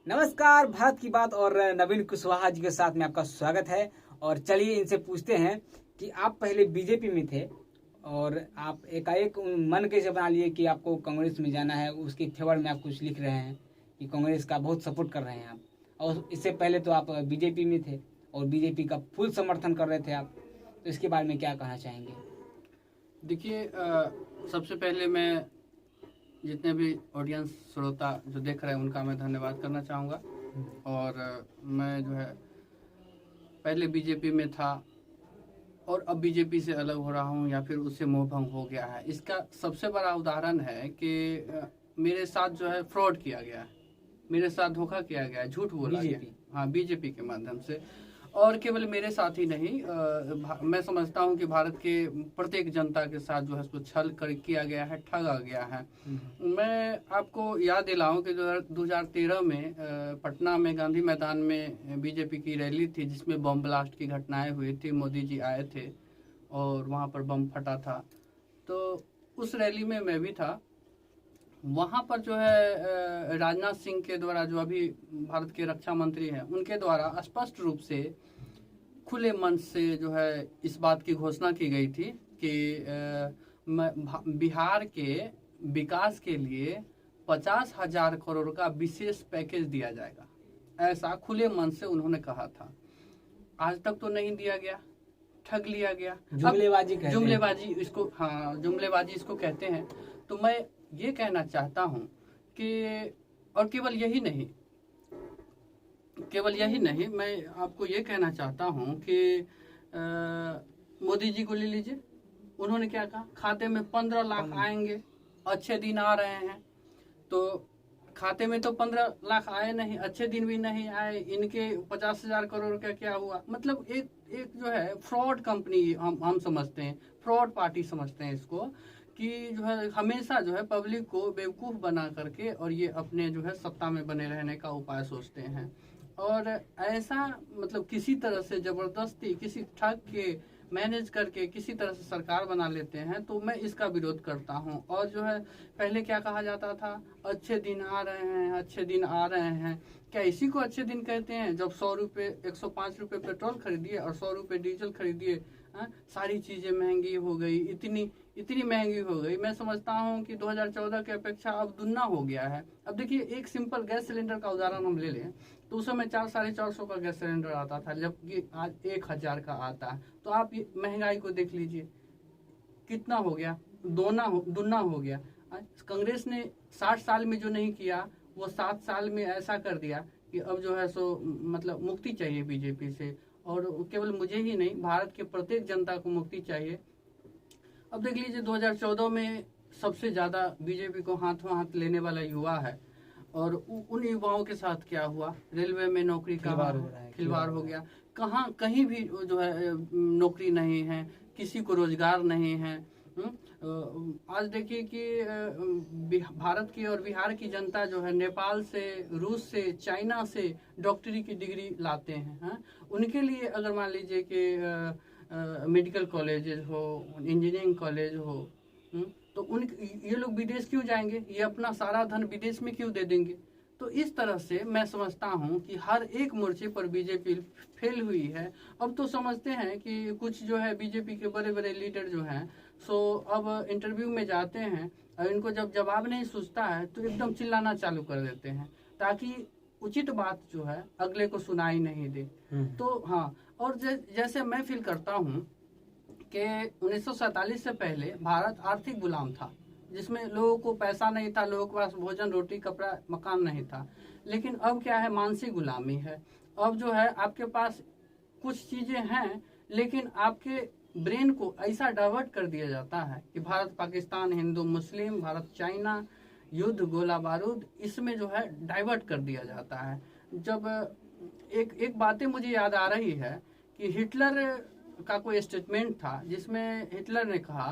नमस्कार, भारत की बात और नवीन कुशवाहा जी के साथ में आपका स्वागत है। और चलिए इनसे पूछते हैं कि आप पहले बीजेपी में थे और आप एकाएक मन कैसे बना लिए कि आपको कांग्रेस में जाना है। उसके फेवर में आप कुछ लिख रहे हैं कि कांग्रेस का बहुत सपोर्ट कर रहे हैं आप, और इससे पहले तो आप बीजेपी में थे और बीजेपी का फुल समर्थन कर रहे थे आप। तो इसके बारे में क्या कहना चाहेंगे? देखिए, सबसे पहले मैं जितने भी ऑडियंस श्रोता जो देख रहे हैं उनका मैं धन्यवाद करना चाहूँगा। और मैं जो है पहले बीजेपी में था और अब बीजेपी से अलग हो रहा हूँ या फिर उससे मोह भंग हो गया है। इसका सबसे बड़ा उदाहरण है कि मेरे साथ जो है फ्रॉड किया गया है, मेरे साथ धोखा किया गया है, झूठ बोला गया। हाँ, बीजेपी के माध्यम से। और केवल मेरे साथ ही नहीं, मैं समझता हूं कि भारत के प्रत्येक जनता के साथ जो है उसको छल कर किया गया है, ठगा गया है। मैं आपको याद दिलाऊं कि 2013 में पटना में गांधी मैदान में बीजेपी की रैली थी जिसमें बम ब्लास्ट की घटनाएं हुई थी। मोदी जी आए थे और वहां पर बम फटा था, तो उस रैली में मैं भी था। वहां पर जो है राजनाथ सिंह के द्वारा, जो अभी भारत के रक्षा मंत्री हैं, उनके द्वारा स्पष्ट रूप से खुले मन से जो है इस बात की घोषणा की गई थी कि बिहार के विकास के लिए 50,000 करोड़ का विशेष पैकेज दिया जाएगा। ऐसा खुले मन से उन्होंने कहा था। आज तक तो नहीं दिया गया, ठग लिया गया। जुमलेबाजी इसको, हाँ, जुमलेबाजी इसको कहते हैं। तो मैं ये कहना चाहता हूं कि, और केवल यही नहीं, मैं आपको ये कहना चाहता हूं कि मोदी जी को ले लीजिए। उन्होंने क्या कहा? खाते में 15 लाख आएंगे, अच्छे दिन आ रहे हैं। तो खाते में तो 15 लाख आए नहीं, अच्छे दिन भी नहीं आए, इनके 50,000 करोड़ का क्या हुआ? मतलब एक जो है फ्रॉड कंपनी हम समझते हैं, फ्रॉड पार्टी समझते हैं इसको, कि जो है हमेशा जो है पब्लिक को बेवकूफ बना करके और ये अपने जो है सत्ता में बने रहने का उपाय सोचते हैं। और ऐसा मतलब किसी तरह से जबरदस्ती किसी ठग के मैनेज करके किसी तरह से सरकार बना लेते हैं, तो मैं इसका विरोध करता हूं। और जो है पहले क्या कहा जाता था? अच्छे दिन आ रहे हैं, अच्छे दिन आ रहे हैं। क्या इसी को अच्छे दिन कहते हैं? जब 100 रुपये 105 रुपये पेट्रोल खरीदिए और 100 रुपये डीजल खरीदिए, सारी चीजें महंगी हो गई, इतनी महंगी हो गई। मैं समझता हूँ कि 2014 की अपेक्षा अब दुगना हो गया है। अब देखिए, एक सिंपल गैस सिलेंडर का उदाहरण हम ले लें तो उस समय 400-450 का गैस सिलेंडर आता था, जबकि आज 1,000 का आता है। तो आप ये महंगाई को देख लीजिए, कितना हो गया? दुगना हो गया। कांग्रेस ने 60 साल में जो नहीं किया वो 7 साल में ऐसा कर दिया कि अब जो है सो मतलब मुक्ति चाहिए बीजेपी से। और केवल मुझे ही नहीं, भारत के प्रत्येक जनता को मुक्ति चाहिए। अब देख लीजिए, 2014 में सबसे ज्यादा बीजेपी को हाथों हाथ लेने वाला युवा है, और उन युवाओं के साथ क्या हुआ? रेलवे में नौकरी का खिलवाड़ हो गया। कहीं भी जो है नौकरी नहीं है, किसी को रोजगार नहीं है। आज देखिए कि भारत की और बिहार की जनता जो है नेपाल से, रूस से, चाइना से डॉक्टरी की डिग्री लाते हैं। उनके लिए अगर मान लीजिए कि मेडिकल कॉलेजेस हो, इंजीनियरिंग कॉलेज हो, तो ये लोग विदेश क्यों जाएंगे? ये अपना सारा धन विदेश में क्यों दे देंगे? तो इस तरह से मैं समझता हूं कि हर एक मोर्चे पर बीजेपी फेल हुई है। अब तो समझते हैं कि कुछ जो है बीजेपी के बड़े बड़े लीडर जो हैं, सो अब इंटरव्यू में जाते हैं और इनको जब जवाब नहीं सूझता है तो एकदम चिल्लाना चालू कर देते हैं, ताकि उचित बात जो है अगले को सुनाई नहीं दे। तो हाँ, और जैसे मैं फील करता हूँ कि 1947 से पहले भारत आर्थिक गुलाम था, जिसमें लोगों को पैसा नहीं था, लोगों के पास भोजन, रोटी, कपड़ा, मकान नहीं था। लेकिन अब क्या है? मानसिक गुलामी है। अब जो है आपके पास कुछ चीजें हैं, लेकिन आपके ब्रेन को ऐसा डाइवर्ट कर दिया जाता है कि भारत पाकिस्तान, हिंदू मुस्लिम, भारत चाइना, युद्ध, गोला बारूद, इसमें जो है डाइवर्ट कर दिया जाता है। जब एक बातें मुझे याद आ रही है कि हिटलर का कोई स्टेटमेंट था जिसमें हिटलर ने कहा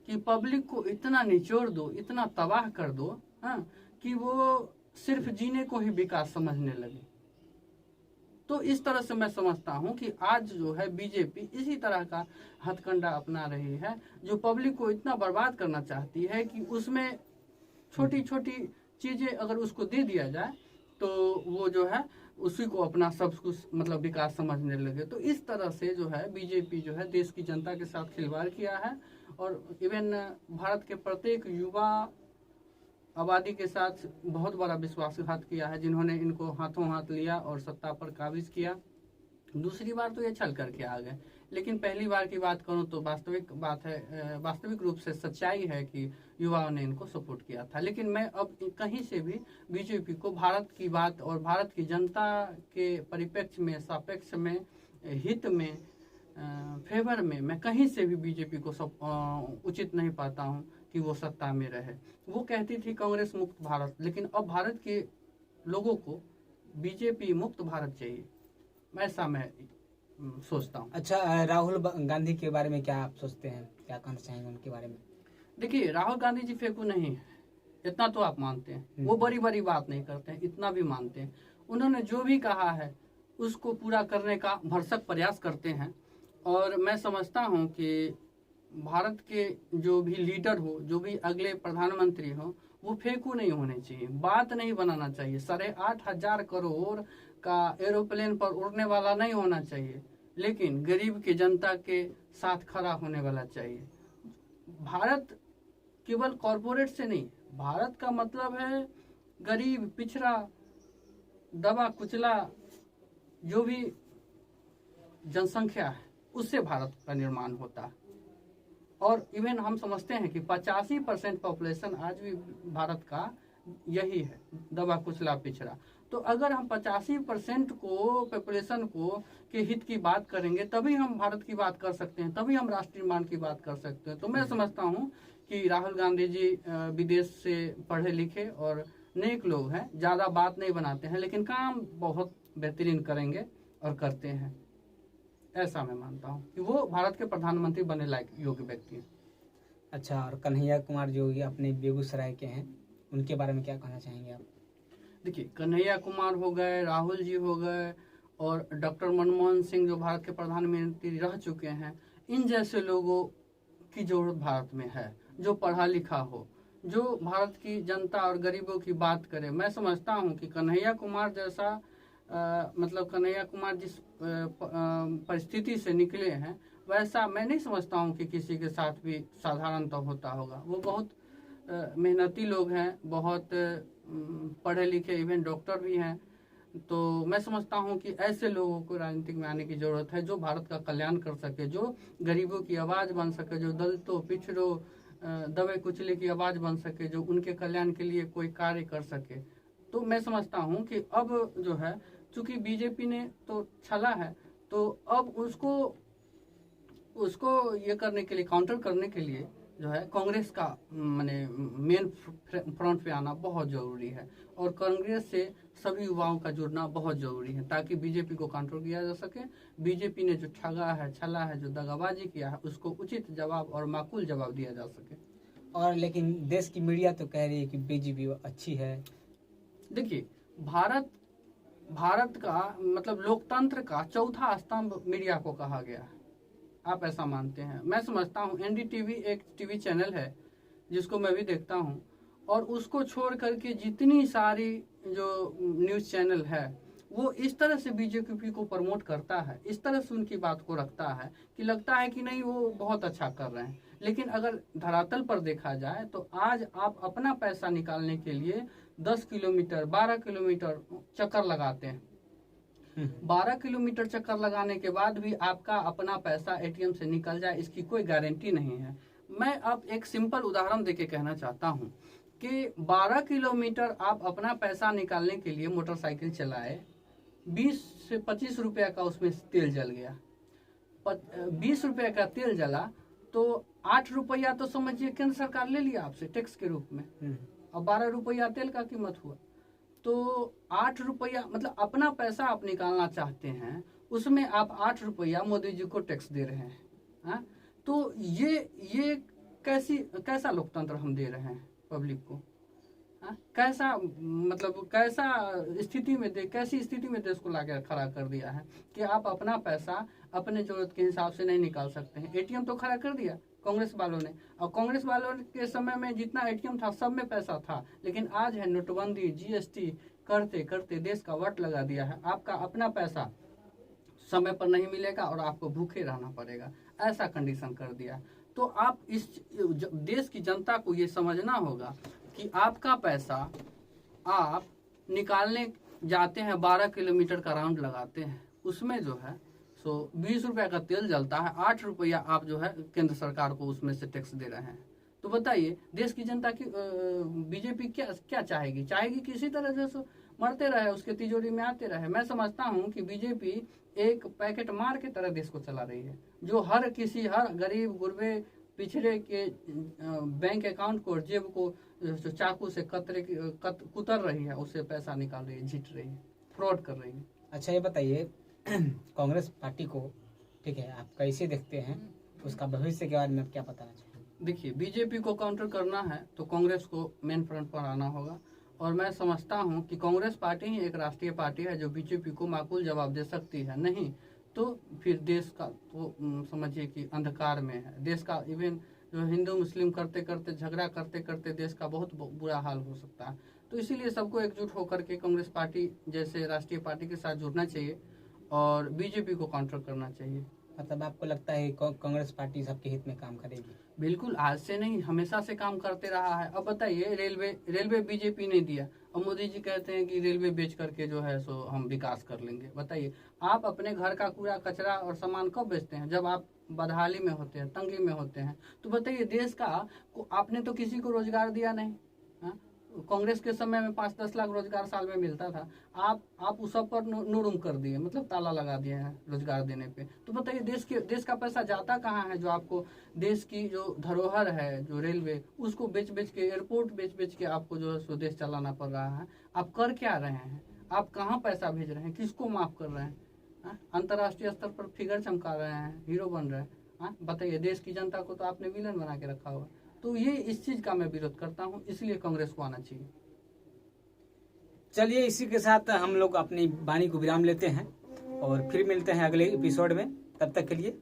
कि पब्लिक को इतना निचोड़ दो, इतना तबाह कर दो, कि वो सिर्फ जीने को ही विकास समझने लगे। तो इस तरह से मैं समझता हूं कि आज जो है बीजेपी इसी तरह का हथकंडा अपना रही है, जो पब्लिक को इतना बर्बाद करना चाहती है कि उसमें छोटी छोटी चीजें अगर उसको दे दिया जाए तो वो जो है उसी को अपना सब कुछ मतलब विकास समझने लगे। तो इस तरह से जो है बीजेपी जो है देश की जनता के साथ खिलवाड़ किया है और इवन भारत के प्रत्येक युवा आबादी के साथ बहुत बड़ा विश्वासघात किया है, जिन्होंने इनको हाथों हाथ लिया और सत्ता पर काबिज किया। दूसरी बार तो ये छल करके आ गए, लेकिन पहली बार की बात करूं तो वास्तविक बात है, वास्तविक रूप से सच्चाई है कि युवाओं ने इनको सपोर्ट किया था। लेकिन मैं अब कहीं से भी बीजेपी को भारत की बात और भारत की जनता के परिप्रेक्ष्य में, सापेक्ष में, हित में, फेवर में मैं कहीं से भी बीजेपी को उचित नहीं पाता हूं कि वो सत्ता में रहे। वो कहती थी कांग्रेस मुक्त भारत, लेकिन अब भारत के लोगों को बीजेपी मुक्त भारत चाहिए, ऐसा मैं सोचता हूँ। अच्छा, राहुल गांधी के बारे में क्या आप सोचते हैं, क्या कहना चाहेंगे उनके बारे में? देखिए, राहुल गांधी जी फेंकू नहीं है, इतना तो आप मानते हैं। वो बड़ी बड़ी बात नहीं करते हैं, इतना भी मानते हैं। उन्होंने जो भी कहा है उसको पूरा करने का भरसक प्रयास करते हैं। और मैं समझता हूँ कि भारत के जो भी लीडर हो, जो भी अगले प्रधानमंत्री हो, वो फेंकू नहीं होने चाहिए, बात नहीं बनाना चाहिए, 8,500 करोड़ का एरोप्लेन पर उड़ने वाला नहीं होना चाहिए, लेकिन गरीब की जनता के साथ खड़ा होने वाला चाहिए। भारत केवल कॉरपोरेट से नहीं, भारत का मतलब है गरीब, पिछड़ा, दबा कुचला जो भी जनसंख्या है, उससे भारत का निर्माण होता है। और इवन हम समझते हैं कि 85% पॉपुलेशन आज भी भारत का यही है, दबा कुचला, पिछड़ा। तो अगर हम 85% को, पॉपुलेशन को के हित की बात करेंगे, तभी हम भारत की बात कर सकते हैं, तभी हम राष्ट्र निर्माण की बात कर सकते हैं। तो मैं समझता हूँ कि राहुल गांधी जी विदेश से पढ़े लिखे और नेक लोग हैं, ज़्यादा बात नहीं बनाते हैं, लेकिन काम बहुत बेहतरीन करेंगे और करते हैं। ऐसा मैं मानता हूँ कि वो भारत के प्रधानमंत्री बनने लायक योग्य व्यक्ति हैं। अच्छा, और कन्हैया कुमार जो अपने बेगूसराय के हैं, उनके बारे में क्या कहना चाहेंगे आप? देखिए, कन्हैया कुमार हो गए, राहुल जी हो गए, और डॉक्टर मनमोहन सिंह जो भारत के प्रधानमंत्री रह चुके हैं, इन जैसे लोगों की जरूरत भारत में है, जो पढ़ा लिखा हो, जो भारत की जनता और गरीबों की बात करे। मैं समझता हूँ कि कन्हैया कुमार जैसा मतलब कन्हैया कुमार जिस परिस्थिति से निकले हैं, वैसा मैं नहीं समझता हूँ कि किसी के साथ भी साधारणतः होता होगा। वो बहुत मेहनती लोग हैं, बहुत पढ़े लिखे, इवन डॉक्टर भी हैं। तो मैं समझता हूँ कि ऐसे लोगों को राजनीतिक में आने की जरूरत है, जो भारत का कल्याण कर सके, जो गरीबों की आवाज़ बन सके, जो दलितों, पिछड़ों, दबे कुचले की आवाज़ बन सके, जो उनके कल्याण के लिए कोई कार्य कर सके। तो मैं समझता हूँ कि अब जो है, चूंकि बीजेपी ने तो छला है, तो अब उसको ये करने के लिए, काउंटर करने के लिए जो है, कांग्रेस का माने मेन फ्रंट पे आना बहुत जरूरी है। और कांग्रेस से सभी युवाओं का जुड़ना बहुत जरूरी है, ताकि बीजेपी को कंट्रोल किया जा सके। बीजेपी ने जो ठगा है, छला है, जो दगाबाजी किया है, उसको उचित जवाब और माकूल जवाब दिया जा सके। और लेकिन देश की मीडिया तो कह रही है कि बीजेपी अच्छी है। देखिए, भारत का मतलब लोकतंत्र का चौथा स्तंभ मीडिया को कहा गया है। आप ऐसा मानते हैं? मैं समझता हूँ एनडीटीवी एक टीवी चैनल है जिसको मैं भी देखता हूँ, और उसको छोड़ करके जितनी सारी जो न्यूज़ चैनल है, वो इस तरह से बीजेपी को प्रमोट करता है, इस तरह से उनकी बात को रखता है कि लगता है कि नहीं, वो बहुत अच्छा कर रहे हैं। लेकिन अगर धरातल पर देखा जाए तो आज आप अपना पैसा निकालने के लिए 10 किलोमीटर, 12 किलोमीटर चक्कर लगाते हैं। 12 किलोमीटर चक्कर लगाने के बाद भी आपका अपना पैसा एटीएम से निकल जाए, इसकी कोई गारंटी नहीं है। मैं अब एक सिंपल उदाहरण देके कहना चाहता हूँ कि 12 किलोमीटर आप अपना पैसा निकालने के लिए मोटरसाइकिल चलाए, 20 से 25 रुपया का उसमें तेल जल गया, 20 रुपये का तेल जला तो 8 रुपया तो समझिए केंद्र सरकार ले लिया आपसे टैक्स के रूप में, और 12 रुपया तेल का कीमत हुआ। तो 8 रुपया मतलब अपना पैसा आप निकालना चाहते हैं, उसमें आप 8 रुपया मोदी जी को टैक्स दे रहे हैं। हाँ, तो ये कैसा लोकतंत्र हम दे रहे हैं पब्लिक को? हाँ, कैसा स्थिति में कैसी स्थिति में देश को लाकर खड़ा कर दिया है कि आप अपना पैसा अपने जरूरत के हिसाब से नहीं निकाल सकते हैं। एटीएम तो खड़ा कर दिया कांग्रेस वालों ने, और कांग्रेस वालों के समय में जितना एटीएम था सब में पैसा था, लेकिन आज है नोटबंदी, जीएसटी, करते करते देश का वट लगा दिया है। आपका अपना पैसा समय पर नहीं मिलेगा और आपको भूखे रहना पड़ेगा, ऐसा कंडीशन कर दिया। तो आप इस देश की जनता को ये समझना होगा कि आपका पैसा आप निकालने जाते हैं, 12 किलोमीटर का राउंड लगाते हैं, उसमें जो है सो 20 रुपए का तेल जलता है, 8 रुपया आप जो है केंद्र सरकार को उसमें से टैक्स दे रहे हैं। तो बताइए देश की जनता की बीजेपी क्या क्या चाहेगी? चाहेगी किसी तरह से मरते रहे, उसके तिजोरी में आते रहे। मैं समझता हूँ कि बीजेपी एक पैकेट मार के तरह देश को चला रही है, जो हर गरीब गुरबे पिछड़े के बैंक अकाउंट को, जेब को चाकू से कुतर रही है, उससे पैसा निकाल रही है, जीत रही है, फ्रॉड कर रही है। अच्छा ये बताइए कांग्रेस पार्टी को, ठीक है, आप कैसे देखते हैं, उसका भविष्य के बारे में आप क्या बताना चाहेंगे? देखिए बीजेपी को काउंटर करना है तो कांग्रेस को मेन फ्रंट पर आना होगा, और मैं समझता हूं कि कांग्रेस पार्टी ही एक राष्ट्रीय पार्टी है जो बीजेपी को माकूल जवाब दे सकती है। नहीं तो फिर देश का तो समझिए कि अंधकार में है। देश का इवन जो हिंदू मुस्लिम करते करते झगड़ा करते करते देश का बहुत बुरा हाल हो सकता है। तो इसीलिए सबको एकजुट होकर के कांग्रेस पार्टी जैसे राष्ट्रीय पार्टी के साथ जुड़ना चाहिए और बीजेपी को काउंटर करना चाहिए। मतलब आपको लगता है कांग्रेस पार्टी सबके हित में काम करेगी? बिल्कुल, आज से नहीं, हमेशा से काम करते रहा है। अब बताइए रेलवे बीजेपी ने दिया और मोदी जी कहते हैं कि रेलवे बेच करके जो है सो हम विकास कर लेंगे। बताइए आप अपने घर का कूड़ा कचरा और सामान कब बेचते हैं? जब आप बदहाली में होते हैं, तंगी में होते हैं। तो बताइए देश का आपने तो किसी को रोजगार दिया नहीं। हाँ? कांग्रेस के समय में 5-10 लाख रोजगार साल में मिलता था, आप उस सब पर नुरुम कर दिए, मतलब ताला लगा दिए हैं रोजगार देने पे। तो बताइए देश का पैसा जाता कहाँ है? जो आपको देश की जो धरोहर है, जो रेलवे, उसको बेच बेच के, एयरपोर्ट बेच बेच के आपको जो है सो देश चलाना पड़ रहा है। आप कर क्या रहे हैं? आप कहाँ पैसा भेज रहे हैं? किसको माफ कर रहे हैं? अंतर्राष्ट्रीय स्तर पर फिगर चमका रहे हैं, हीरो बन रहे हैं। बताइए देश की जनता को तो आपने विलन बना के रखा हुआ। तो ये इस चीज का मैं विरोध करता हूँ, इसलिए कांग्रेस को आना चाहिए। चलिए इसी के साथ हम लोग अपनी वाणी को विराम लेते हैं और फिर मिलते हैं अगले एपिसोड में। तब तक के लिए